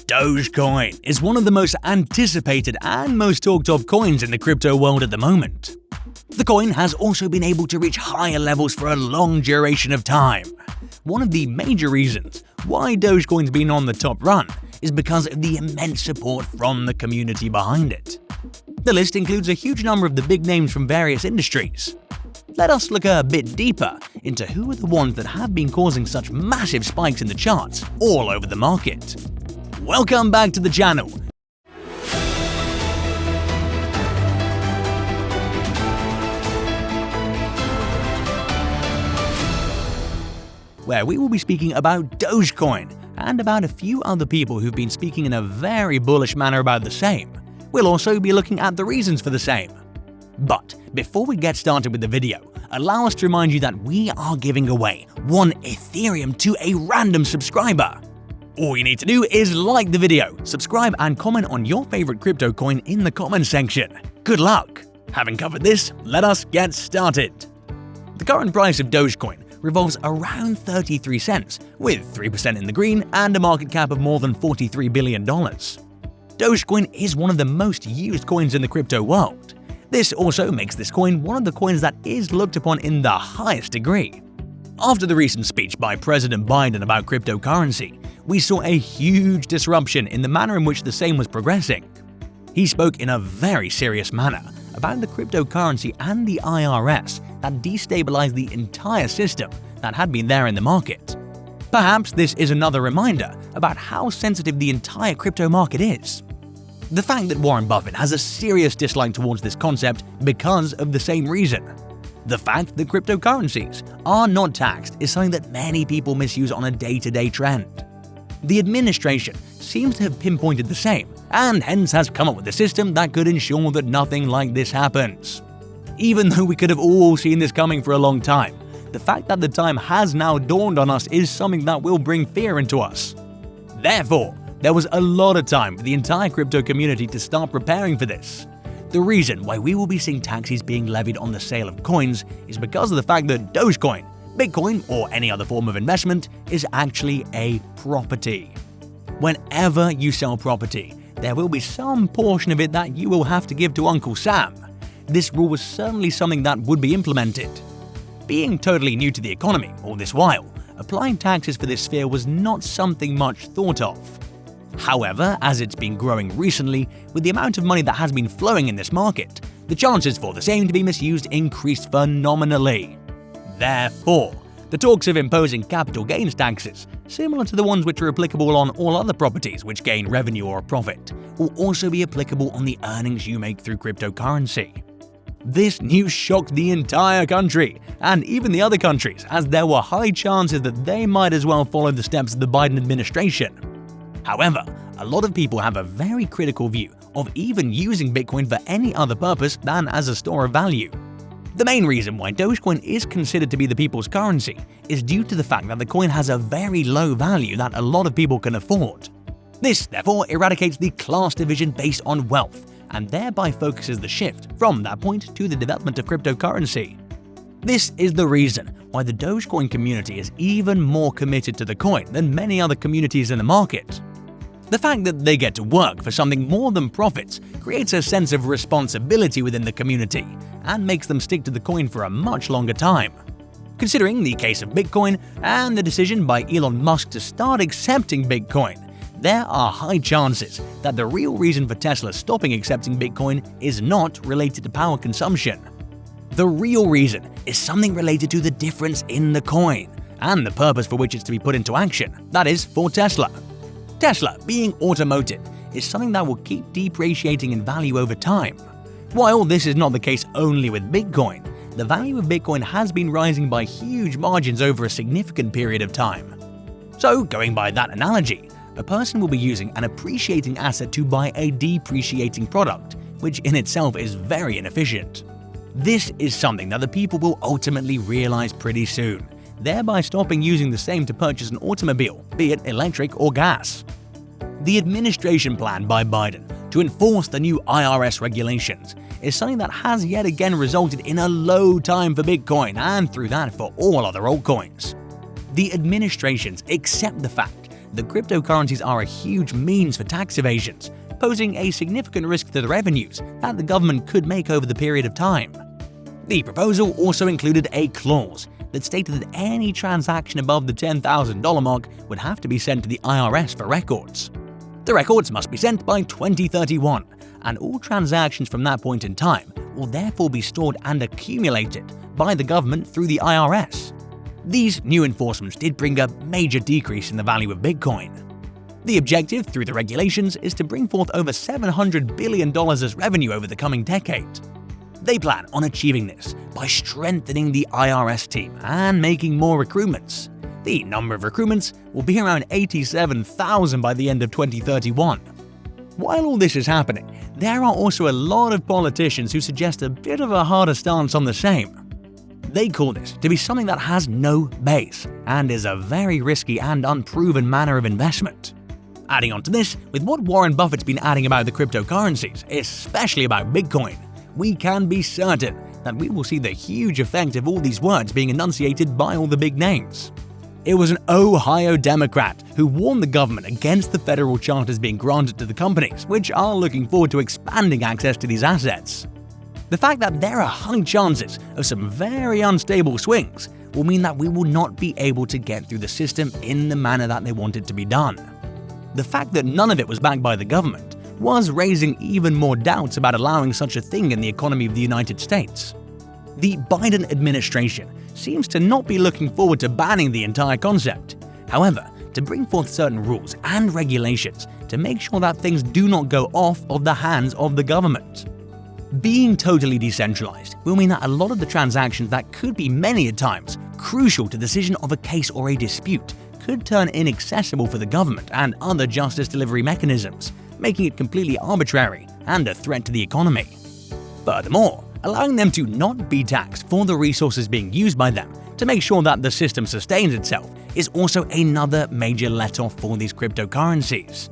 Dogecoin is one of the most anticipated and most talked of coins in the crypto world at the moment. The coin has also been able to reach higher levels for a long duration of time. One of the major reasons why Dogecoin's been on the top run is because of the immense support from the community behind it. The list includes a huge number of the big names from various industries. Let us look a bit deeper into who are the ones that have been causing such massive spikes in the charts all over the market. Welcome back to the channel. Where we will be speaking about Dogecoin and about a few other people who've been speaking in a very bullish manner about the same. We'll also be looking at the reasons for the same. But before we get started with the video, allow us to remind you that we are giving away 1 Ethereum to a random subscriber. All you need to do is like the video, subscribe and comment on your favorite crypto coin in the comment section. Good luck! Having covered this, let us get started. The current price of Dogecoin revolves around 33 cents, with 3% in the green and a market cap of more than $43 billion. Dogecoin is one of the most used coins in the crypto world. This also makes this coin one of the coins that is looked upon in the highest degree. After the recent speech by President Biden about cryptocurrency, we saw a huge disruption in the manner in which the same was progressing. He spoke in a very serious manner about the cryptocurrency and the IRS that destabilized the entire system that had been there in the market. Perhaps this is another reminder about how sensitive the entire crypto market is. The fact that Warren Buffett has a serious dislike towards this concept because of the same reason. The fact that cryptocurrencies are not taxed is something that many people misuse on a day-to-day trend. The administration seems to have pinpointed the same, and hence has come up with a system that could ensure that nothing like this happens. Even though we could have all seen this coming for a long time, the fact that the time has now dawned on us is something that will bring fear into us. Therefore, there was a lot of time for the entire crypto community to start preparing for this. The reason why we will be seeing taxes being levied on the sale of coins is because of the fact that Dogecoin, Bitcoin, or any other form of investment is actually a property. Whenever you sell property, there will be some portion of it that you will have to give to Uncle Sam. This rule was certainly something that would be implemented. Being totally new to the economy all this while, applying taxes for this sphere was not something much thought of. However, as it's been growing recently, with the amount of money that has been flowing in this market, the chances for the same to be misused increased phenomenally. Therefore, the talks of imposing capital gains taxes, similar to the ones which are applicable on all other properties which gain revenue or profit, will also be applicable on the earnings you make through cryptocurrency. This news shocked the entire country, and even the other countries, as there were high chances that they might as well follow the steps of the Biden administration. However, a lot of people have a very critical view of even using Bitcoin for any other purpose than as a store of value. The main reason why Dogecoin is considered to be the people's currency is due to the fact that the coin has a very low value that a lot of people can afford. This, therefore, eradicates the class division based on wealth, and thereby focuses the shift from that point to the development of cryptocurrency. This is the reason why the Dogecoin community is even more committed to the coin than many other communities in the market. The fact that they get to work for something more than profits creates a sense of responsibility within the community and makes them stick to the coin for a much longer time. Considering the case of Bitcoin and the decision by Elon Musk to start accepting Bitcoin, there are high chances that the real reason for Tesla stopping accepting Bitcoin is not related to power consumption. The real reason is something related to the difference in the coin and the purpose for which it's to be put into action, that is, for Tesla. Tesla, being automotive, is something that will keep depreciating in value over time. While this is not the case only with Bitcoin, the value of Bitcoin has been rising by huge margins over a significant period of time. So, going by that analogy, a person will be using an appreciating asset to buy a depreciating product, which in itself is very inefficient. This is something that the people will ultimately realize pretty soon, thereby stopping using the same to purchase an automobile, be it electric or gas. The administration plan by Biden to enforce the new IRS regulations is something that has yet again resulted in a low time for Bitcoin and through that for all other altcoins. The administrations accept the fact the cryptocurrencies are a huge means for tax evasions, posing a significant risk to the revenues that the government could make over the period of time. The proposal also included a clause that stated that any transaction above the $10,000 mark would have to be sent to the IRS for records. The records must be sent by 2031, and all transactions from that point in time will therefore be stored and accumulated by the government through the IRS. These new enforcements did bring a major decrease in the value of Bitcoin. The objective through the regulations is to bring forth over $700 billion as revenue over the coming decade. They plan on achieving this by strengthening the IRS team and making more recruitments. The number of recruitments will be around 87,000 by the end of 2031. While all this is happening, there are also a lot of politicians who suggest a bit of a harder stance on the same. They call this to be something that has no base and is a very risky and unproven manner of investment. Adding on to this, with what Warren Buffett's been adding about the cryptocurrencies, especially about Bitcoin, we can be certain that we will see the huge effect of all these words being enunciated by all the big names. It was an Ohio Democrat who warned the government against the federal charters being granted to the companies, which are looking forward to expanding access to these assets. The fact that there are high chances of some very unstable swings will mean that we will not be able to get through the system in the manner that they want it to be done. The fact that none of it was backed by the government was raising even more doubts about allowing such a thing in the economy of the United States. The Biden administration seems to not be looking forward to banning the entire concept. However, to bring forth certain rules and regulations to make sure that things do not go off of the hands of the government. Being totally decentralized will mean that a lot of the transactions that could be many a times crucial to the decision of a case or a dispute could turn inaccessible for the government and other justice delivery mechanisms, making it completely arbitrary and a threat to the economy. Furthermore, allowing them to not be taxed for the resources being used by them to make sure that the system sustains itself is also another major let-off for these cryptocurrencies.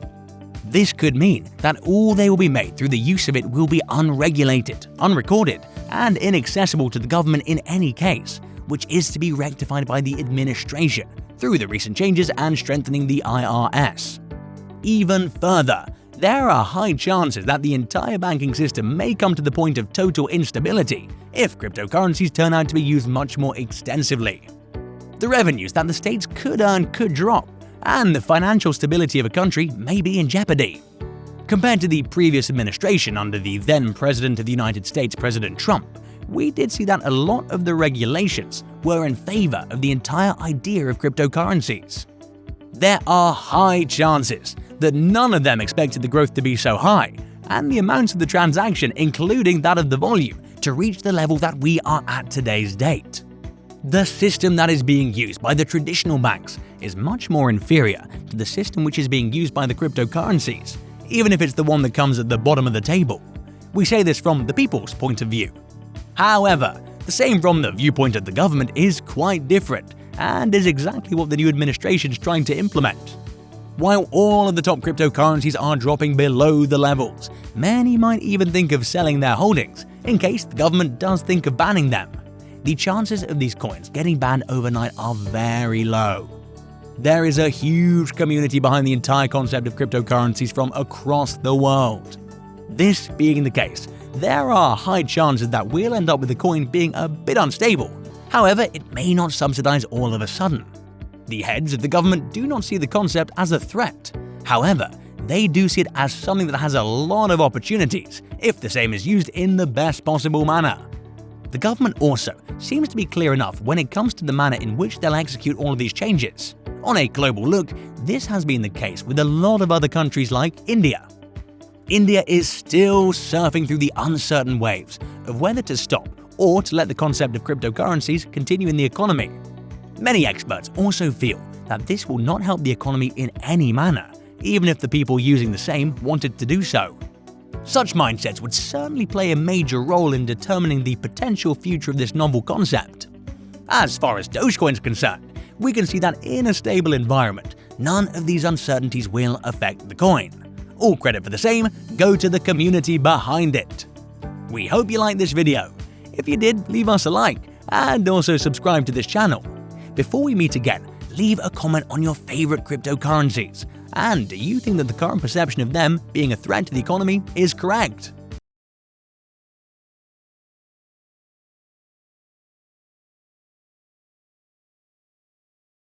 This could mean that all they will be made through the use of it will be unregulated, unrecorded, and inaccessible to the government in any case, which is to be rectified by the administration through the recent changes and strengthening the IRS. Even further, there are high chances that the entire banking system may come to the point of total instability if cryptocurrencies turn out to be used much more extensively. The revenues that the states could earn could drop, and the financial stability of a country may be in jeopardy. Compared to the previous administration under the then President of the United States, President Trump, we did see that a lot of the regulations were in favor of the entire idea of cryptocurrencies. There are high chances that none of them expected the growth to be so high, and the amounts of the transaction, including that of the volume, to reach the level that we are at today's date. The system that is being used by the traditional banks is much more inferior to the system which is being used by the cryptocurrencies, even if it's the one that comes at the bottom of the table. We say this from the people's point of view. However, the same from the viewpoint of the government is quite different, and is exactly what the new administration is trying to implement. While all of the top cryptocurrencies are dropping below the levels, many might even think of selling their holdings in case the government does think of banning them. The chances of these coins getting banned overnight are very low. There is a huge community behind the entire concept of cryptocurrencies from across the world. This being the case, there are high chances that we'll end up with the coin being a bit unstable. However, it may not subsidize all of a sudden. The heads of the government do not see the concept as a threat. However, they do see it as something that has a lot of opportunities if the same is used in the best possible manner. The government also seems to be clear enough when it comes to the manner in which they'll execute all of these changes. On a global look, this has been the case with a lot of other countries like India. India is still surfing through the uncertain waves of whether to stop or to let the concept of cryptocurrencies continue in the economy. Many experts also feel that this will not help the economy in any manner, even if the people using the same wanted to do so. Such mindsets would certainly play a major role in determining the potential future of this novel concept. As far as Dogecoin is concerned, we can see that in a stable environment, none of these uncertainties will affect the coin. All credit for the same go to the community behind it. We hope you liked this video. If you did, leave us a like and also subscribe to this channel. Before we meet again, leave a comment on your favorite cryptocurrencies. And do you think that the current perception of them being a threat to the economy is correct?